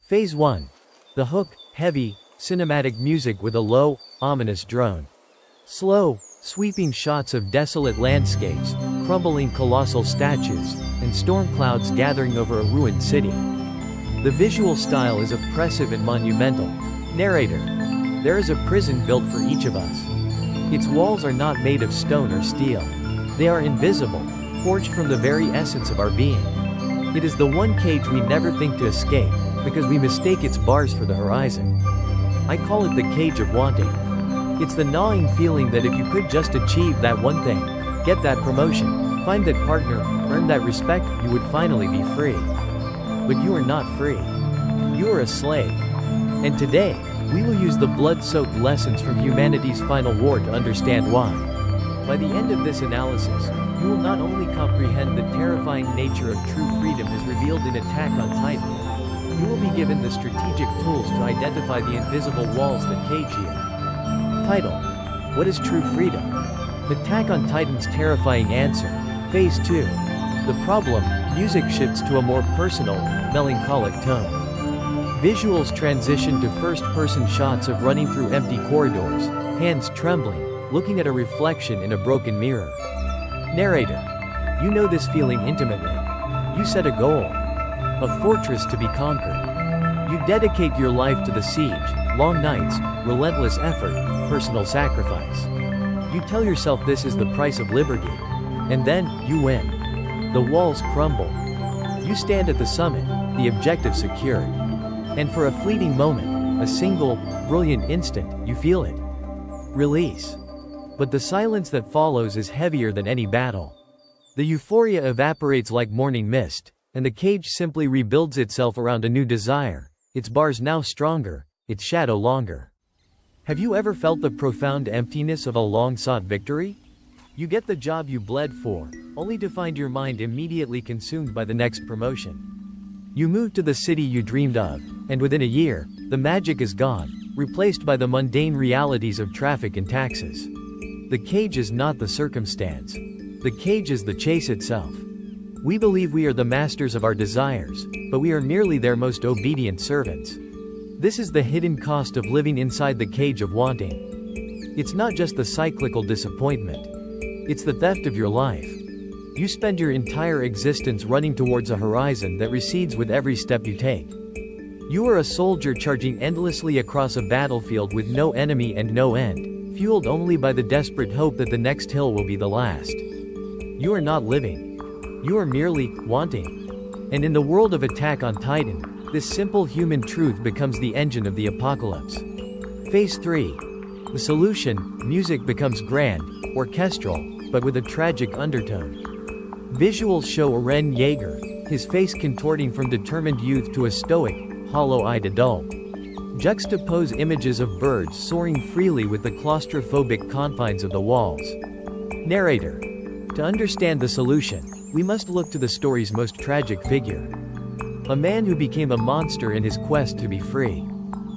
Phase 1. The hook, heavy, cinematic music with a low, ominous drone. Slow, sweeping shots of desolate landscapes, crumbling colossal statues, and storm clouds gathering over a ruined city. The visual style is oppressive and monumental. Narrator. There is a prison built for each of us. Its walls are not made of stone or steel. They are invisible, forged from the very essence of our being. It is the one cage we never think to escape, because we mistake its bars for the horizon. I call it the cage of wanting. It's the gnawing feeling that if you could just achieve that one thing, get that promotion, find that partner, earn that respect, you would finally be free. But you are not free. You are a slave. And today, we will use the blood-soaked lessons from humanity's final war to understand why. By the end of this analysis, you will not only comprehend the terrifying nature of true freedom as revealed in Attack on Titan, you will be given the strategic tools to identify the invisible walls that cage you. Title: What is true freedom? Attack on Titan's terrifying answer. Phase 2. The problem, music shifts to a more personal, melancholic tone. Visuals transition to first-person shots of running through empty corridors, hands trembling, looking at a reflection in a broken mirror. Narrator. You know this feeling intimately. You set a goal. A fortress to be conquered. You dedicate your life to the siege, long nights, relentless effort, personal sacrifice. You tell yourself this is the price of liberty. And then, you win. The walls crumble. You stand at the summit, the objective secured. And for a fleeting moment, a single, brilliant instant, you feel it. Release. But the silence that follows is heavier than any battle. The euphoria evaporates like morning mist, and the cage simply rebuilds itself around a new desire, its bars now stronger, its shadow longer. Have you ever felt the profound emptiness of a long-sought victory? You get the job you bled for, only to find your mind immediately consumed by the next promotion. You move to the city you dreamed of, and within a year, the magic is gone, replaced by the mundane realities of traffic and taxes. The cage is not the circumstance. The cage is the chase itself. We believe we are the masters of our desires, but we are merely their most obedient servants. This is the hidden cost of living inside the cage of wanting. It's not just the cyclical disappointment. It's the theft of your life. You spend your entire existence running towards a horizon that recedes with every step you take. You are a soldier charging endlessly across a battlefield with no enemy and no end, fueled only by the desperate hope that the next hill will be the last. You are not living. You are merely wanting. And in the world of Attack on Titan, this simple human truth becomes the engine of the apocalypse. Phase 3. The solution, music becomes grand, orchestral, but with a tragic undertone. Visuals show Eren Yeager, his face contorting from determined youth to a stoic, hollow-eyed adult. Juxtapose images of birds soaring freely with the claustrophobic confines of the walls. Narrator. To understand the solution, we must look to the story's most tragic figure. A man who became a monster in his quest to be free.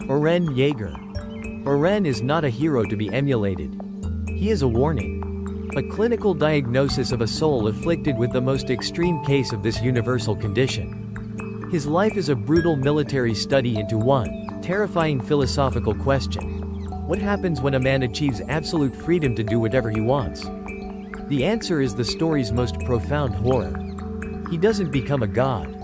Eren Yeager. Eren is not a hero to be emulated. He is a warning. A clinical diagnosis of a soul afflicted with the most extreme case of this universal condition. His life is a brutal military study into one terrifying philosophical question. What happens when a man achieves absolute freedom to do whatever he wants? The answer is the story's most profound horror. He doesn't become a god.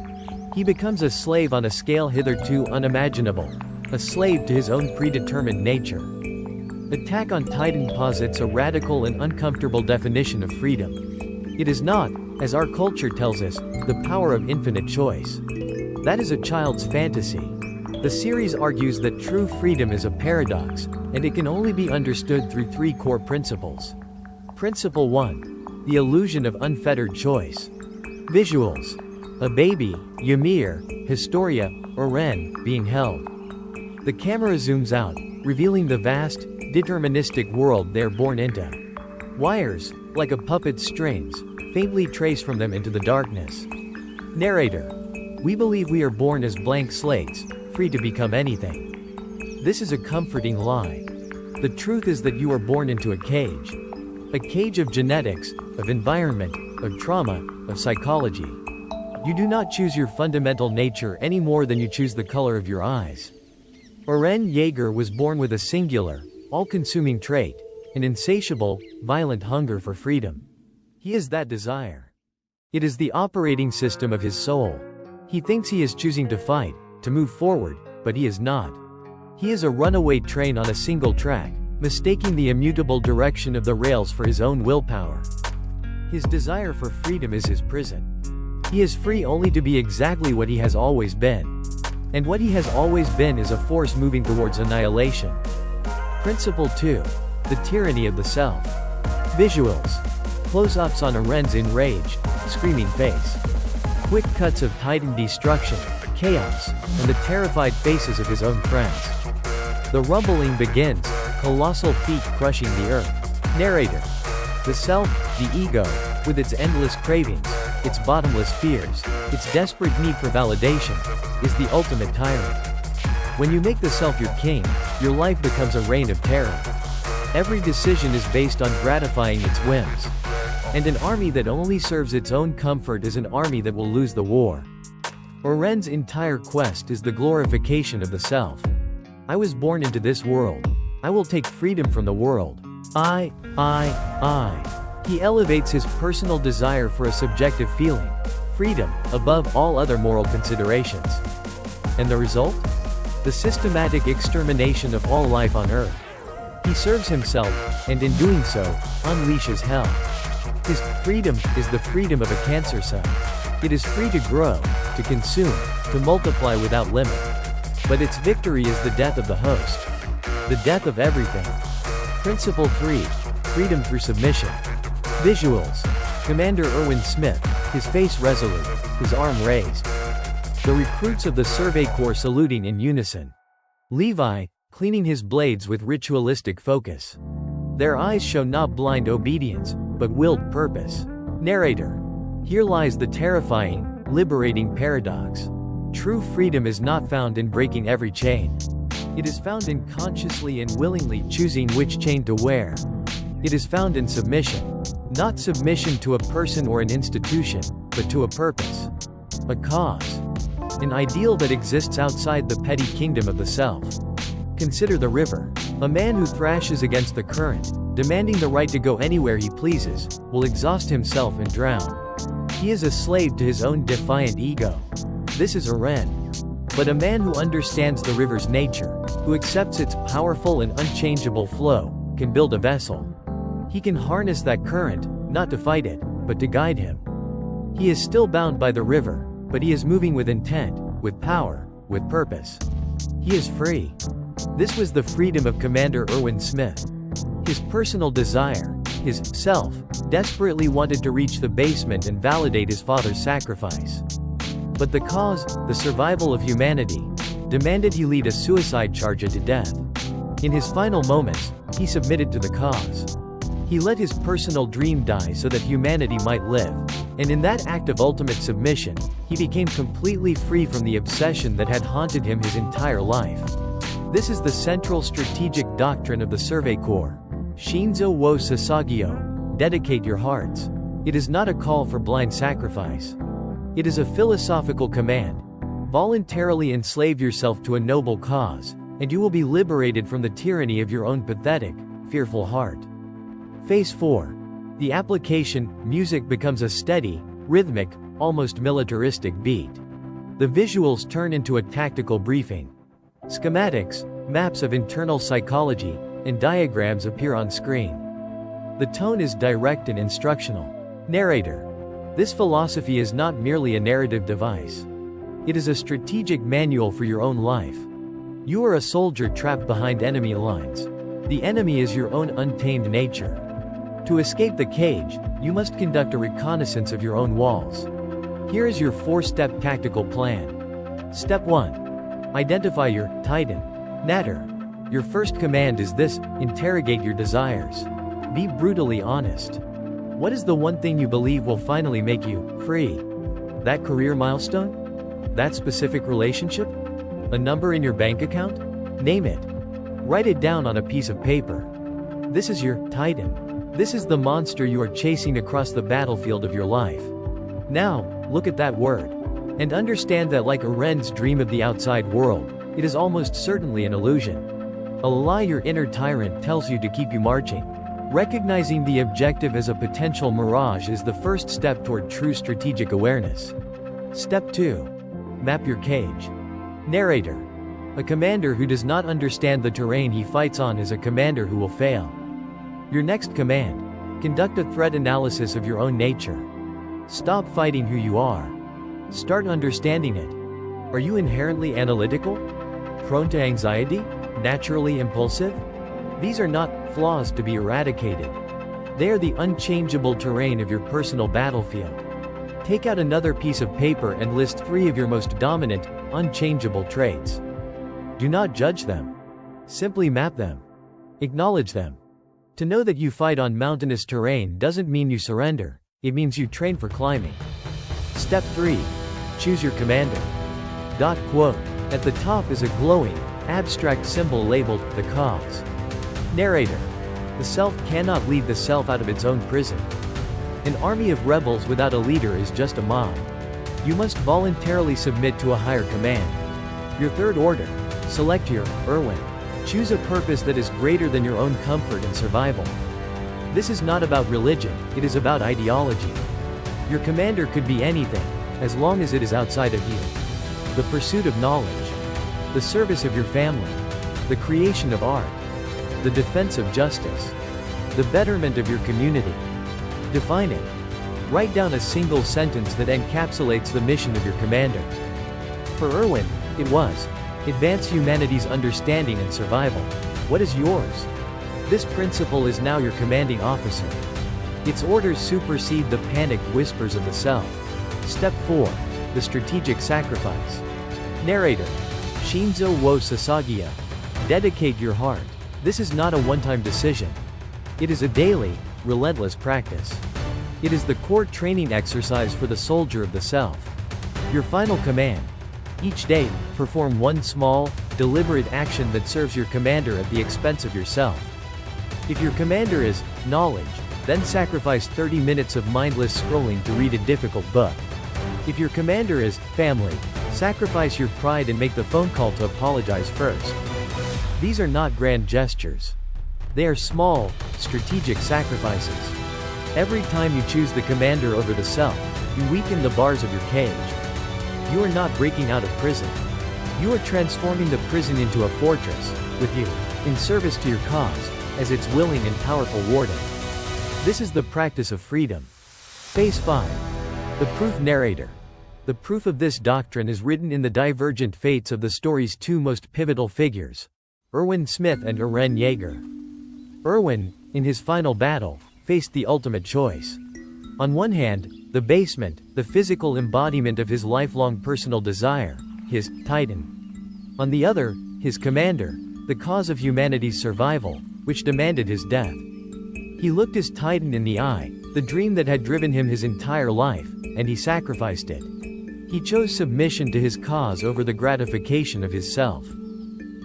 He becomes a slave on a scale hitherto unimaginable, a slave to his own predetermined nature. Attack on Titan posits a radical and uncomfortable definition of freedom. It is not, as our culture tells us, the power of infinite choice. That is a child's fantasy. The series argues that true freedom is a paradox, and it can only be understood through three core principles. Principle 1. The illusion of unfettered choice. Visuals. A baby, Ymir, Historia, Eren, being held. The camera zooms out, revealing the vast, deterministic world they're born into. Wires, like a puppet's strings, faintly trace from them into the darkness. Narrator. We believe we are born as blank slates, free to become anything. This is a comforting lie. The truth is that you are born into a cage. A cage of genetics, of environment, of trauma, of psychology. You do not choose your fundamental nature any more than you choose the color of your eyes. Eren Yeager was born with a singular, all-consuming trait, an insatiable, violent hunger for freedom. He is that desire. It is the operating system of his soul. He thinks he is choosing to fight, to move forward, but he is not. He is a runaway train on a single track, mistaking the immutable direction of the rails for his own willpower. His desire for freedom is his prison. He is free only to be exactly what he has always been. And what he has always been is a force moving towards annihilation. Principle 2. The tyranny of the self. Visuals. Close-ups on Eren's enraged, screaming face. Quick cuts of Titan destruction, chaos, and the terrified faces of his own friends. The rumbling begins, colossal feet crushing the earth. Narrator. The self, the ego, with its endless cravings, its bottomless fears, its desperate need for validation, is the ultimate tyrant. When you make the self your king, your life becomes a reign of terror. Every decision is based on gratifying its whims. And an army that only serves its own comfort is an army that will lose the war. Eren's entire quest is the glorification of the self. I was born into this world. I will take freedom from the world. I. He elevates his personal desire for a subjective feeling, freedom, above all other moral considerations. And the result? The systematic extermination of all life on Earth. He serves himself, and in doing so, unleashes hell. His freedom is the freedom of a cancer cell. It is free to grow, to consume, to multiply without limit. But its victory is the death of the host. The death of everything. Principle 3. Freedom through submission. Visuals. Commander Erwin Smith, his face resolute, his arm raised. The recruits of the Survey Corps saluting in unison. Levi, cleaning his blades with ritualistic focus. Their eyes show not blind obedience, but willed purpose. Narrator. Here lies the terrifying, liberating paradox. True freedom is not found in breaking every chain. It is found in consciously and willingly choosing which chain to wear. It is found in submission. Not submission to a person or an institution, but to a purpose. A cause. An ideal that exists outside the petty kingdom of the self. Consider the river. A man who thrashes against the current, demanding the right to go anywhere he pleases, will exhaust himself and drown. He is a slave to his own defiant ego. This is Eren. But a man who understands the river's nature, who accepts its powerful and unchangeable flow, can build a vessel. He can harness that current, not to fight it, but to guide him. He is still bound by the river, but he is moving with intent, with power, with purpose. He is free. This was the freedom of Commander Erwin Smith. His personal desire, his self, desperately wanted to reach the basement and validate his father's sacrifice. But the cause, the survival of humanity, demanded he lead a suicide charger to death. In his final moments, he submitted to the cause. He let his personal dream die so that humanity might live, and in that act of ultimate submission, he became completely free from the obsession that had haunted him his entire life. This is the central strategic doctrine of the Survey Corps. Shinzo wo Sasagio, dedicate your hearts. It is not a call for blind sacrifice. It is a philosophical command. Voluntarily enslave yourself to a noble cause, and you will be liberated from the tyranny of your own pathetic, fearful heart. Phase 4. The application, music becomes a steady, rhythmic, almost militaristic beat. The visuals turn into a tactical briefing. Schematics, maps of internal psychology, and diagrams appear on screen. The tone is direct and instructional. Narrator. This philosophy is not merely a narrative device. It is a strategic manual for your own life. You are a soldier trapped behind enemy lines. The enemy is your own untamed nature. To escape the cage, you must conduct a reconnaissance of your own walls. Here is your 4-step tactical plan. Step 1. Identify your Titan. Natter. Your first command is this: interrogate your desires. Be brutally honest. What is the one thing you believe will finally make you free? That career milestone? That specific relationship? A number in your bank account? Name it. Write it down on a piece of paper. This is your Titan. This is the monster you are chasing across the battlefield of your life. Now, Look at that word. And understand that like Eren's dream of the outside world, it is almost certainly an illusion. A lie your inner tyrant tells you to keep you marching. Recognizing the objective as a potential mirage is the first step toward true strategic awareness. Step 2. Map your cage. Narrator. A commander who does not understand the terrain he fights on is a commander who will fail. Your next command. Conduct a threat analysis of your own nature. Stop fighting who you are. Start understanding it. Are you inherently analytical? Prone to anxiety? Naturally impulsive? These are not flaws to be eradicated. They are the unchangeable terrain of your personal battlefield. Take out another piece of paper and list 3 of your most dominant, unchangeable traits. Do not judge them. Simply map them. Acknowledge them. To know that you fight on mountainous terrain doesn't mean you surrender, it means you train for climbing. Step 3. Choose your commander. Quote. At the top is a glowing, abstract symbol labeled, the cause. Narrator. The self cannot lead the self out of its own prison. An army of rebels without a leader is just a mob. You must voluntarily submit to a higher command. Your third order. Select your Erwin. Choose a purpose that is greater than your own comfort and survival. This is not about religion, it is about ideology. Your commander could be anything, as long as it is outside of you. The pursuit of knowledge. The service of your family. The creation of art. The defense of justice. The betterment of your community. Define it. Write down a single sentence that encapsulates the mission of your commander. For Erwin, it was advance humanity's understanding and survival. What is yours? This principle is now your commanding officer. Its orders supersede the panicked whispers of the self. Step 4. The strategic sacrifice. Narrator. Shinzo wo sasagiya. Dedicate your heart. This is not a one-time decision. It is a daily, relentless practice. It is the core training exercise for the soldier of the self. Your final command. Each day, perform one small, deliberate action that serves your commander at the expense of yourself. If your commander is knowledge, then sacrifice 30 minutes of mindless scrolling to read a difficult book. If your commander is family, sacrifice your pride and make the phone call to apologize first. These are not grand gestures. They are small, strategic sacrifices. Every time you choose the commander over the self, you weaken the bars of your cage. You are not breaking out of prison. You are transforming the prison into a fortress, with you, in service to your cause, as its willing and powerful warden. This is the practice of freedom. Phase 5. The proof narrator. The proof of this doctrine is written in the divergent fates of the story's 2 most pivotal figures, Erwin Smith and Eren Yeager. Erwin, in his final battle, faced the ultimate choice. On one hand, the basement, the physical embodiment of his lifelong personal desire, his Titan. On the other, his commander, the cause of humanity's survival, which demanded his death. He looked his Titan in the eye, the dream that had driven him his entire life, and he sacrificed it. He chose submission to his cause over the gratification of his self.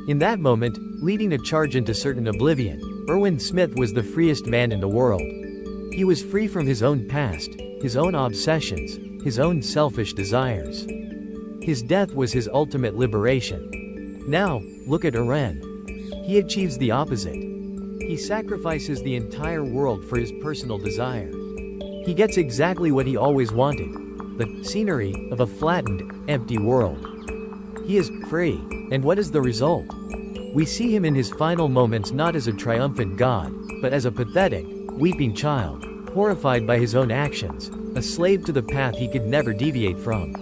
In that moment, leading a charge into certain oblivion, Erwin Smith was the freest man in the world. He was free from his own past, his own obsessions, his own selfish desires. His death was his ultimate liberation. Now, look at Eren. He achieves the opposite. He sacrifices the entire world for his personal desire. He gets exactly what he always wanted, the scenery of a flattened, empty world. He is free, and what is the result? We see him in his final moments not as a triumphant god, but as a pathetic, weeping child, horrified by his own actions, a slave to the path he could never deviate from.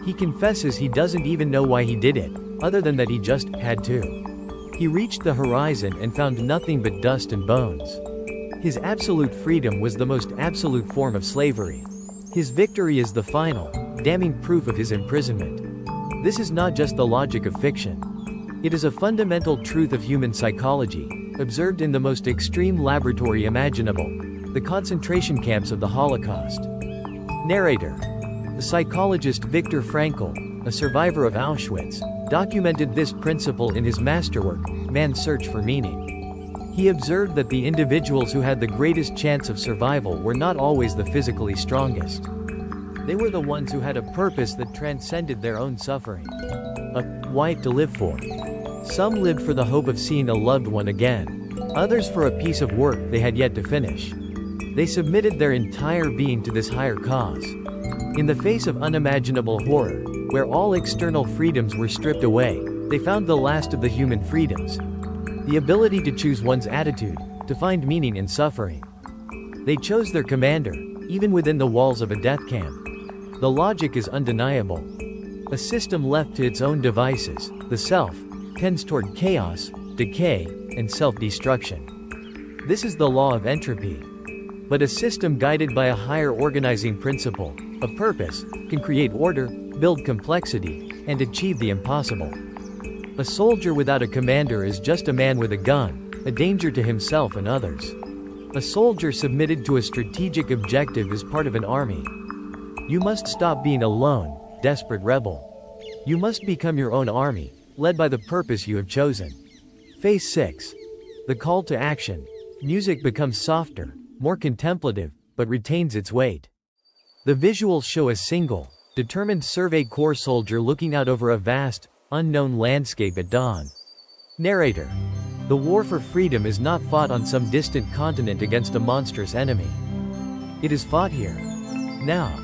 He confesses he doesn't even know why he did it, other than that he just had to. He reached the horizon and found nothing but dust and bones. His absolute freedom was the most absolute form of slavery. His victory is the final, damning proof of his imprisonment. This is not just the logic of fiction. It is a fundamental truth of human psychology, observed in the most extreme laboratory imaginable, the concentration camps of the Holocaust. Narrator. The psychologist Viktor Frankl, a survivor of Auschwitz, documented this principle in his masterwork, Man's Search for Meaning. He observed that the individuals who had the greatest chance of survival were not always the physically strongest. They were the ones who had a purpose that transcended their own suffering. A wife to live for. Some lived for the hope of seeing a loved one again. Others for a piece of work they had yet to finish. They submitted their entire being to this higher cause. In the face of unimaginable horror, where all external freedoms were stripped away, they found the last of the human freedoms. The ability to choose one's attitude, to find meaning in suffering. They chose their commander, even within the walls of a death camp. The logic is undeniable. A system left to its own devices, the self, tends toward chaos, decay, and self-destruction. This is the law of entropy. But a system guided by a higher organizing principle, a purpose, can create order, build complexity, and achieve the impossible. A soldier without a commander is just a man with a gun, a danger to himself and others. A soldier submitted to a strategic objective is part of an army. You must stop being a lone, desperate rebel. You must become your own army, led by the purpose you have chosen. Phase 6. The call to action. Music becomes softer, more contemplative, but retains its weight. The visuals show a single, determined Survey Corps soldier looking out over a vast, unknown landscape at dawn. Narrator. The war for freedom is not fought on some distant continent against a monstrous enemy. It is fought here. Now.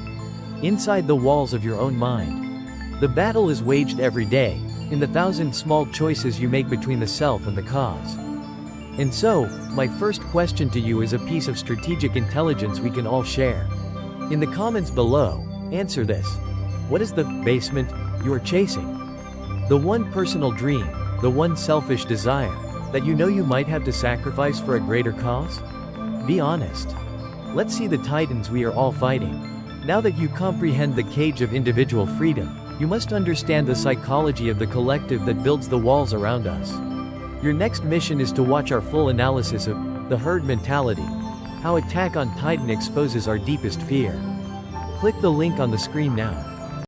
Inside the walls of your own mind. The battle is waged every day, in the thousand small choices you make between the self and the cause. And so, my first question to you is a piece of strategic intelligence we can all share. In the comments below, answer this. What is the basement you are chasing? The one personal dream, the one selfish desire, that you know you might have to sacrifice for a greater cause? Be honest. Let's see the titans we are all fighting. Now that you comprehend the cage of individual freedom, you must understand the psychology of the collective that builds the walls around us. Your next mission is to watch our full analysis of the herd mentality, how Attack on Titan exposes our deepest fear. Click the link on the screen now.